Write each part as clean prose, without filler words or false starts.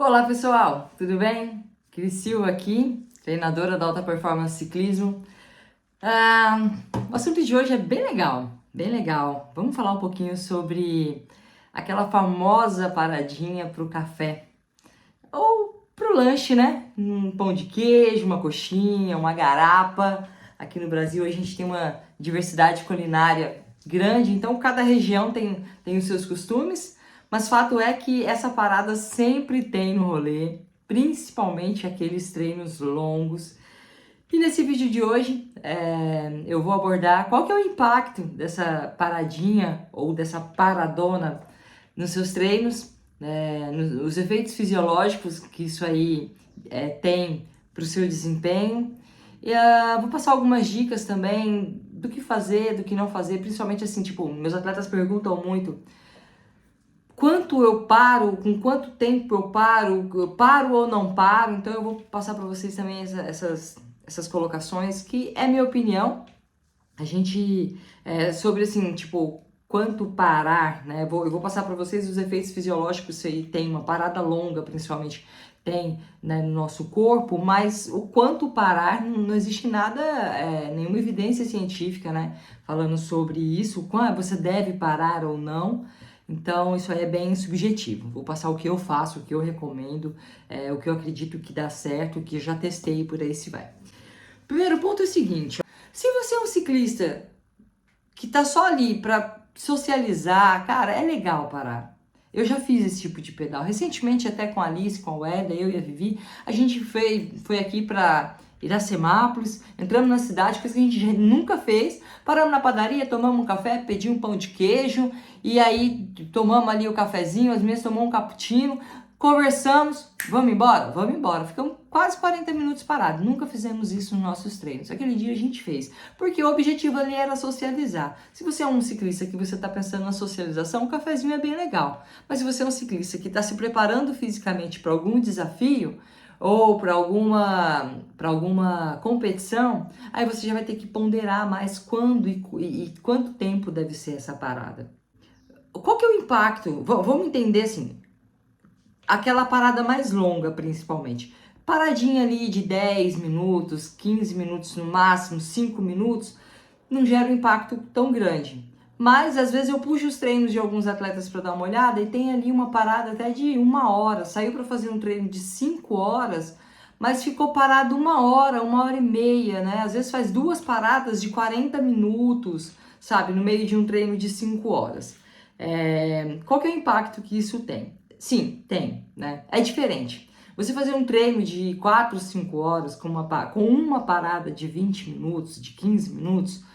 Olá pessoal, tudo bem? Cris Silva aqui, treinadora da Alta Performance Ciclismo. O assunto de hoje é bem legal, bem legal. Vamos falar um pouquinho sobre aquela famosa paradinha para o café ou para o lanche, né? Um pão de queijo, uma coxinha, uma garapa. Aqui no Brasil a gente tem uma diversidade culinária grande, então cada região tem os seus costumes. Mas fato é que essa parada sempre tem no rolê, principalmente aqueles treinos longos. E nesse vídeo de hoje eu vou abordar qual que é o impacto dessa paradinha ou dessa paradona nos seus treinos, os efeitos fisiológicos que isso aí tem para o seu desempenho. E vou passar algumas dicas também do que fazer, do que não fazer, principalmente assim, tipo, meus atletas perguntam muito quanto eu paro, com quanto tempo eu paro ou não paro. Então eu vou passar para vocês também essas colocações, que é minha opinião. A gente, sobre assim, tipo, quanto parar, né? Eu vou passar para vocês os efeitos fisiológicos, isso aí tem uma parada longa, principalmente, tem, né, no nosso corpo, mas o quanto parar, não existe nada, nenhuma evidência científica, né, falando sobre isso, quando você deve parar ou não. Então, isso aí é bem subjetivo. Vou passar o que eu faço, o que eu recomendo, o que eu acredito que dá certo, o que eu já testei, por aí se vai. Primeiro ponto é o seguinte: se você é um ciclista que tá só ali para socializar, cara, é legal parar. Eu já fiz esse tipo de pedal. Recentemente, até com a Alice, com a Weda, eu e a Vivi, a gente foi aqui para Iracemápolis, entramos na cidade, coisa que a gente nunca fez, paramos na padaria, tomamos um café, pedimos um pão de queijo, e aí tomamos ali o cafezinho, as meninas tomamos um cappuccino, conversamos, vamos embora? Vamos embora. Ficamos quase 40 minutos parados. Nunca fizemos isso nos nossos treinos. Aquele dia a gente fez, porque o objetivo ali era socializar. Se você é um ciclista que você está pensando na socialização, o cafezinho é bem legal. Mas se você é um ciclista que está se preparando fisicamente para algum desafio ou para alguma competição, aí você já vai ter que ponderar mais quando e quanto tempo deve ser essa parada. Qual que é o impacto? Vamos entender assim, aquela parada mais longa, principalmente. Paradinha ali de 10 minutos, 15 minutos no máximo, 5 minutos, não gera um impacto tão grande. Mas às vezes eu puxo os treinos de alguns atletas para dar uma olhada e tem ali uma parada até de 1 hora. Saiu para fazer um treino de 5 horas, mas ficou parado 1 hora, 1 hora e meia, né? Às vezes faz duas paradas de 40 minutos, sabe? No meio de um treino de 5 horas. Qual que é o impacto que isso tem? Sim, tem, né? É diferente. Você fazer um treino de 4, 5 horas com uma parada de 20 minutos, de 15 minutos,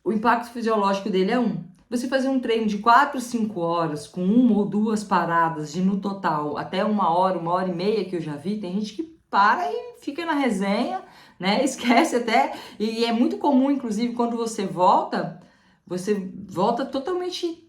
o impacto fisiológico dele é um. Você fazer um treino de 4, 5 horas com uma ou duas paradas de no total até 1 hora, 1 hora e meia que eu já vi, tem gente que para e fica na resenha, né? Esquece até. E é muito comum, inclusive, quando você volta totalmente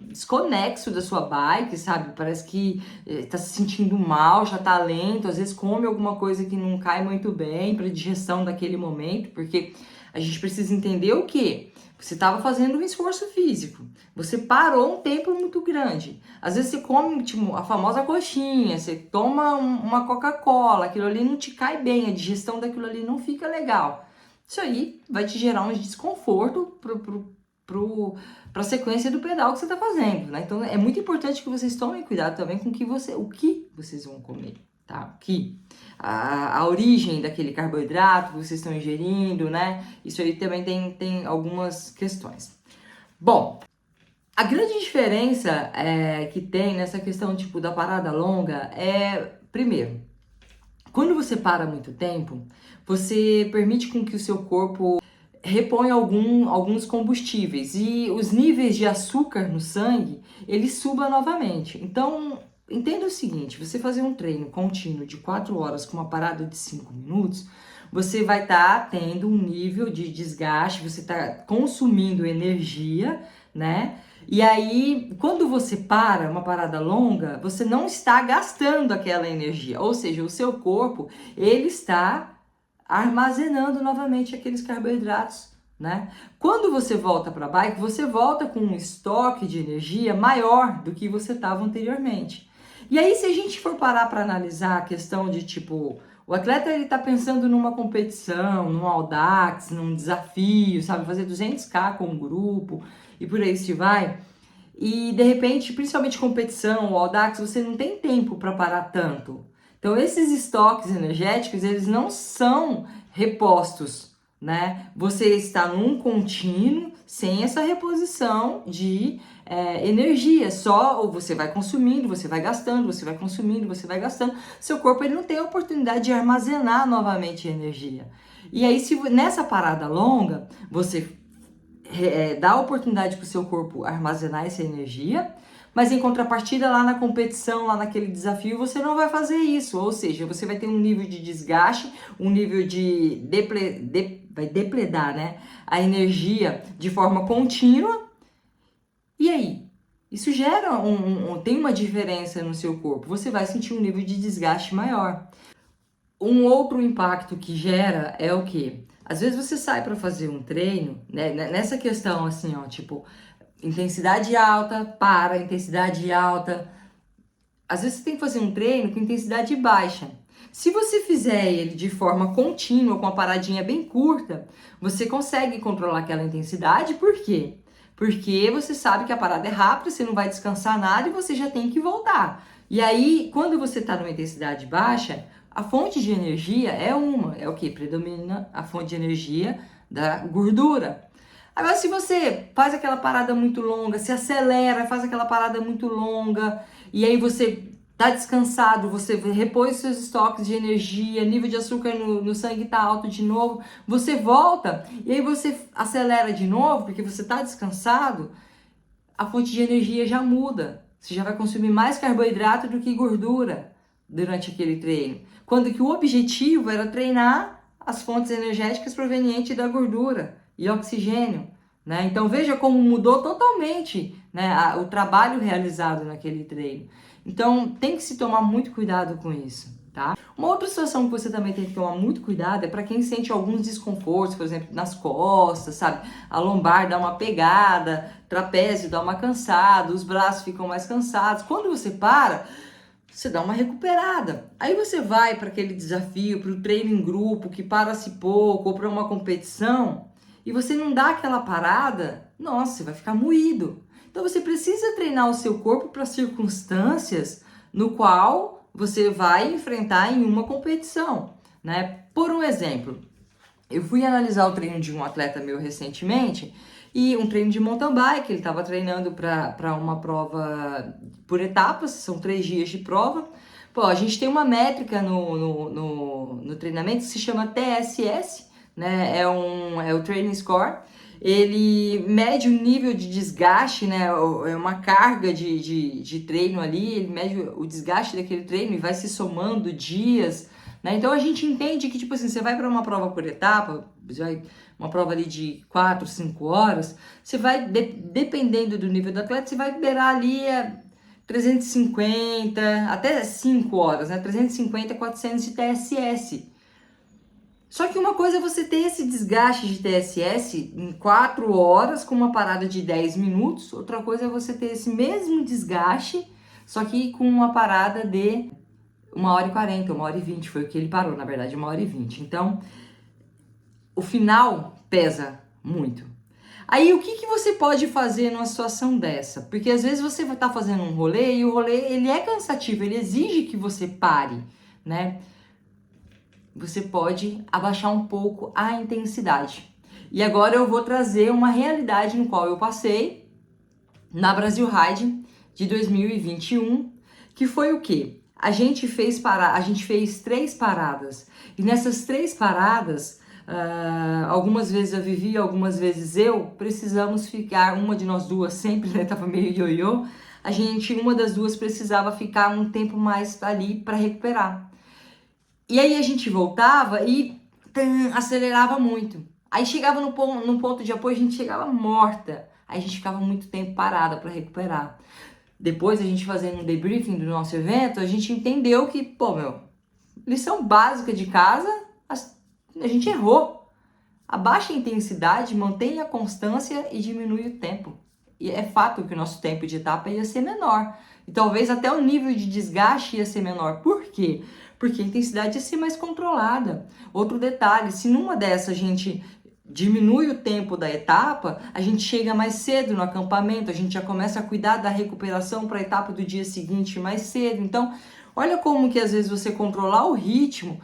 desconexo da sua bike, sabe? Parece que tá se sentindo mal, já tá lento, às vezes come alguma coisa que não cai muito bem para digestão daquele momento, porque a gente precisa entender o que você estava fazendo um esforço físico, você parou um tempo muito grande. Às vezes você come tipo, a famosa coxinha, você toma uma Coca-Cola, aquilo ali não te cai bem, a digestão daquilo ali não fica legal. Isso aí vai te gerar um desconforto para a sequência do pedal que você está fazendo, né? Então é muito importante que vocês tomem cuidado também com o que vocês vão comer, tá? A origem daquele carboidrato que vocês estão ingerindo, né? Isso aí também tem algumas questões. Bom, a grande diferença que tem nessa questão tipo da parada longa é, primeiro, quando você para muito tempo, você permite com que o seu corpo repõe alguns combustíveis e os níveis de açúcar no sangue, ele suba novamente. Então, entenda o seguinte, você fazer um treino contínuo de 4 horas com uma parada de 5 minutos, você vai estar tendo um nível de desgaste, você está consumindo energia, né? E aí, quando você para uma parada longa, você não está gastando aquela energia, ou seja, o seu corpo, ele está armazenando novamente aqueles carboidratos, né? Quando você volta para a bike, você volta com um estoque de energia maior do que você estava anteriormente. E aí, se a gente for parar para analisar a questão de tipo, o atleta ele tá pensando numa competição, num Audax, num desafio, sabe, fazer 200K com um grupo e por aí se vai. E de repente, principalmente competição, o Audax, você não tem tempo para parar tanto. Então, esses estoques energéticos, eles não são repostos, né? Você está num contínuo sem essa reposição de energia. Só ou você vai consumindo, você vai gastando, você vai consumindo, você vai gastando. Seu corpo ele não tem a oportunidade de armazenar novamente energia. E aí, se nessa parada longa, você dá a oportunidade para o seu corpo armazenar essa energia, mas em contrapartida, lá na competição, lá naquele desafio, você não vai fazer isso. Ou seja, você vai ter um nível de desgaste, um nível de vai depredar, né, a energia de forma contínua. E aí? Isso gera tem uma diferença no seu corpo. Você vai sentir um nível de desgaste maior. Um outro impacto que gera é o quê? Às vezes você sai para fazer um treino, né, nessa questão assim, ó, tipo, intensidade alta, para, intensidade alta. Às vezes você tem que fazer um treino com intensidade baixa. Se você fizer ele de forma contínua, com uma paradinha bem curta, você consegue controlar aquela intensidade. Por quê? Porque você sabe que a parada é rápida, você não vai descansar nada e você já tem que voltar. E aí, quando você está numa intensidade baixa, a fonte de energia é o que? Predomina a fonte de energia da gordura. Agora, se você faz aquela parada muito longa, se acelera, faz aquela parada muito longa, e aí você tá descansado, você repôs seus estoques de energia, nível de açúcar no sangue tá alto de novo, você volta, e aí você acelera de novo, porque você tá descansado, a fonte de energia já muda. Você já vai consumir mais carboidrato do que gordura durante aquele treino. Quando que o objetivo era treinar as fontes energéticas provenientes da gordura e oxigênio, né? Então veja como mudou totalmente, né, o trabalho realizado naquele treino. Então tem que se tomar muito cuidado com isso, tá? Uma outra situação que você também tem que tomar muito cuidado é para quem sente alguns desconfortos, por exemplo, nas costas, sabe? A lombar dá uma pegada, trapézio dá uma cansada, os braços ficam mais cansados. Quando você para, você dá uma recuperada. Aí você vai para aquele desafio, para o treino em grupo, que para-se pouco, ou para uma competição, e você não dá aquela parada, nossa, você vai ficar moído. Então você precisa treinar o seu corpo para circunstâncias no qual você vai enfrentar em uma competição, né? Por um exemplo, eu fui analisar o treino de um atleta meu recentemente, e um treino de mountain bike, ele estava treinando para uma prova por etapas, são 3 dias de prova. Pô, a gente tem uma métrica no treinamento que se chama TSS, né? É o Training Score. Ele mede o nível de desgaste, né? É uma carga de treino ali, ele mede o desgaste daquele treino e vai se somando dias, né? Então a gente entende que, tipo assim, você vai para uma prova por etapa, uma prova ali de 4, 5 horas, você vai, dependendo do nível do atleta, você vai beirar ali 350, até 5 horas, né? 350, 400 de TSS. Só que uma coisa é você ter esse desgaste de TSS em 4 horas com uma parada de 10 minutos, outra coisa é você ter esse mesmo desgaste, só que com uma parada de 1h40, 1h20, foi o que ele parou, na verdade, 1h20. Então, o final pesa muito. Aí, o que você pode fazer numa situação dessa? Porque às vezes você vai estar fazendo um rolê e o rolê ele é cansativo, ele exige que você pare, né? Você pode abaixar um pouco a intensidade. E agora eu vou trazer uma realidade no qual eu passei na Brasil Ride de 2021, que foi o quê? A gente fez 3 paradas. E nessas 3 paradas, algumas vezes a Vivi, algumas vezes eu, precisamos ficar, uma de nós duas sempre, né, tava meio ioiô, uma das duas precisava ficar um tempo mais ali para recuperar. E aí a gente voltava e acelerava muito. Aí chegava no ponto de apoio, a gente chegava morta. Aí a gente ficava muito tempo parada para recuperar. Depois a gente fazendo um debriefing do nosso evento, a gente entendeu que, pô, lição básica de casa, a gente errou. Abaixa a intensidade, mantém a constância e diminui o tempo. E é fato que o nosso tempo de etapa ia ser menor. E talvez até o nível de desgaste ia ser menor. Por quê? Porque a intensidade ia ser mais controlada. Outro detalhe, se numa dessa a gente diminui o tempo da etapa, a gente chega mais cedo no acampamento, a gente já começa a cuidar da recuperação para a etapa do dia seguinte mais cedo. Então, olha como que às vezes você controlar o ritmo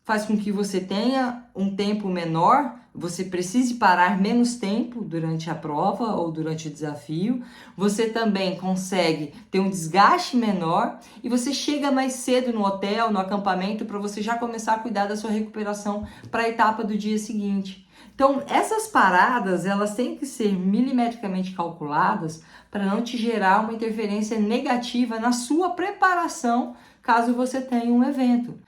faz com que você tenha um tempo menor, você precise parar menos tempo durante a prova ou durante o desafio, você também consegue ter um desgaste menor e você chega mais cedo no hotel, no acampamento, para você já começar a cuidar da sua recuperação para a etapa do dia seguinte. Então, essas paradas, elas têm que ser milimetricamente calculadas para não te gerar uma interferência negativa na sua preparação, caso você tenha um evento.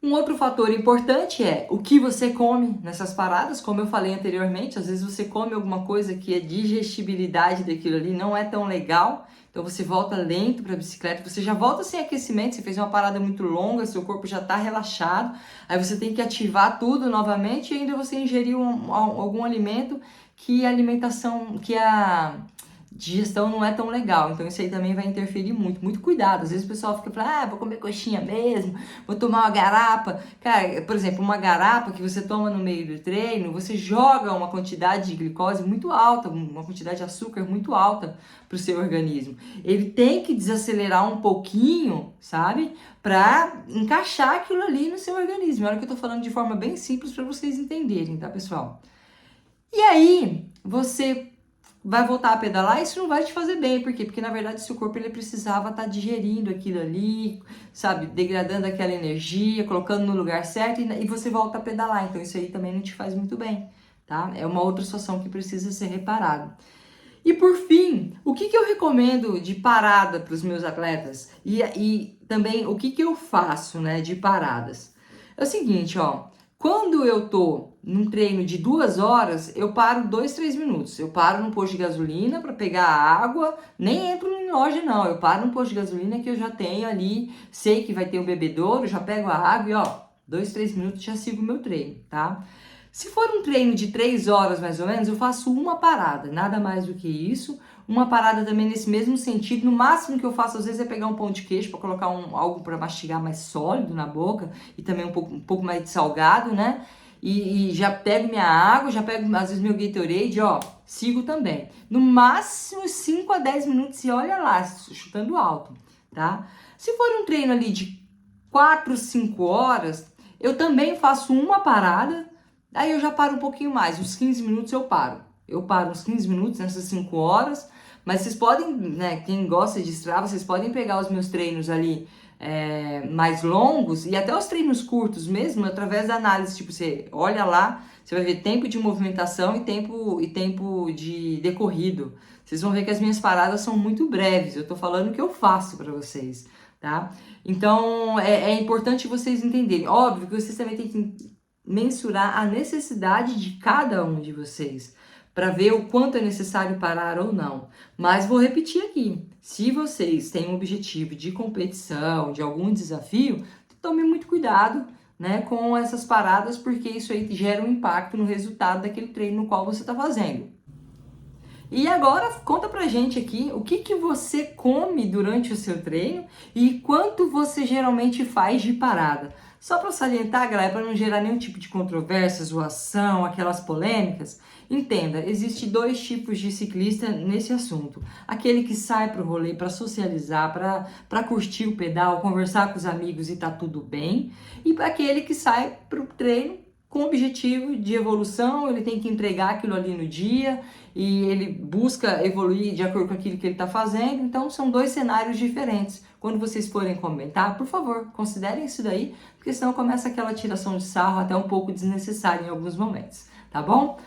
Um outro fator importante é o que você come nessas paradas, como eu falei anteriormente, às vezes você come alguma coisa que a digestibilidade daquilo ali não é tão legal, então você volta lento para a bicicleta, você já volta sem aquecimento, você fez uma parada muito longa, seu corpo já está relaxado, aí você tem que ativar tudo novamente e ainda você ingeriu algum alimento que a alimentação, que a digestão não é tão legal, então isso aí também vai interferir muito, muito cuidado. Às vezes o pessoal fica falando, vou comer coxinha mesmo, vou tomar uma garapa. Cara, por exemplo, uma garapa que você toma no meio do treino, você joga uma quantidade de glicose muito alta, uma quantidade de açúcar muito alta para o seu organismo. Ele tem que desacelerar um pouquinho, sabe? Para encaixar aquilo ali no seu organismo. Olha que eu tô falando de forma bem simples para vocês entenderem, tá, pessoal? E aí, você vai voltar a pedalar, isso não vai te fazer bem. Por quê? Porque, na verdade, seu corpo ele precisava estar digerindo aquilo ali, sabe? Degradando aquela energia, colocando no lugar certo e você volta a pedalar. Então, isso aí também não te faz muito bem, tá? É uma outra situação que precisa ser reparada. E, por fim, o que eu recomendo de parada para os meus atletas? E também, o que eu faço, né, de paradas? É o seguinte, ó. Quando eu tô num treino de 2 horas, eu paro 2, 3 minutos. Eu paro no posto de gasolina para pegar água, nem entro em loja não. Eu paro no posto de gasolina que eu já tenho ali, sei que vai ter o bebedouro, já pego a água e ó, 2, 3 minutos já sigo o meu treino, tá? Se for um treino de 3 horas mais ou menos, eu faço uma parada, nada mais do que isso. Uma parada também nesse mesmo sentido. No máximo que eu faço às vezes é pegar um pão de queijo para colocar algo para mastigar mais sólido na boca e também um pouco mais de salgado, né? E já pego minha água, já pego às vezes meu Gatorade, ó, sigo também. No máximo 5 a 10 minutos e olha lá, chutando alto, tá? Se for um treino ali de 4, 5 horas, eu também faço uma parada. Aí eu já paro um pouquinho mais, uns 15 minutos eu paro. Eu paro uns 15 minutos nessas 5 horas, mas vocês podem, né, quem gosta de Strava, vocês podem pegar os meus treinos ali mais longos e até os treinos curtos mesmo, através da análise, tipo, você olha lá, você vai ver tempo de movimentação e tempo de decorrido. Vocês vão ver que as minhas paradas são muito breves, eu tô falando o que eu faço para vocês, tá? Então, é importante vocês entenderem. Óbvio que vocês também têm que mensurar a necessidade de cada um de vocês para ver o quanto é necessário parar ou não. Mas vou repetir aqui, se vocês têm um objetivo de competição, de algum desafio, tome muito cuidado, né, com essas paradas, porque isso aí gera um impacto no resultado daquele treino no qual você está fazendo. E agora conta pra gente aqui o que você come durante o seu treino e quanto você geralmente faz de parada. Só para salientar, galera, para não gerar nenhum tipo de controvérsia, zoação, aquelas polêmicas, entenda, existe 2 tipos de ciclista nesse assunto. Aquele que sai pro rolê para socializar, para curtir o pedal, conversar com os amigos e tá tudo bem, e aquele que sai pro treino com objetivo de evolução, ele tem que entregar aquilo ali no dia e ele busca evoluir de acordo com aquilo que ele está fazendo. Então, são 2 cenários diferentes. Quando vocês forem comentar, por favor, considerem isso daí, porque senão começa aquela tiração de sarro até um pouco desnecessária em alguns momentos, tá bom?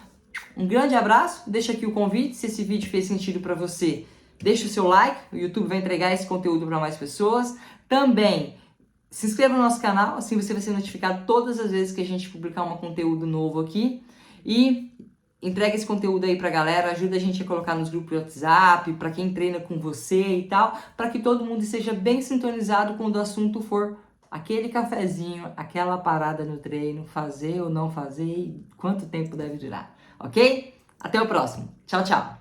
Um grande abraço, deixa aqui o convite, se esse vídeo fez sentido para você, deixa o seu like, o YouTube vai entregar esse conteúdo para mais pessoas. Também se inscreva no nosso canal, assim você vai ser notificado todas as vezes que a gente publicar um conteúdo novo aqui. E entrega esse conteúdo aí pra galera, ajuda a gente a colocar nos grupos do WhatsApp, para quem treina com você e tal, para que todo mundo esteja bem sintonizado quando o assunto for aquele cafezinho, aquela parada no treino, fazer ou não fazer e quanto tempo deve durar, ok? Até o próximo. Tchau, tchau!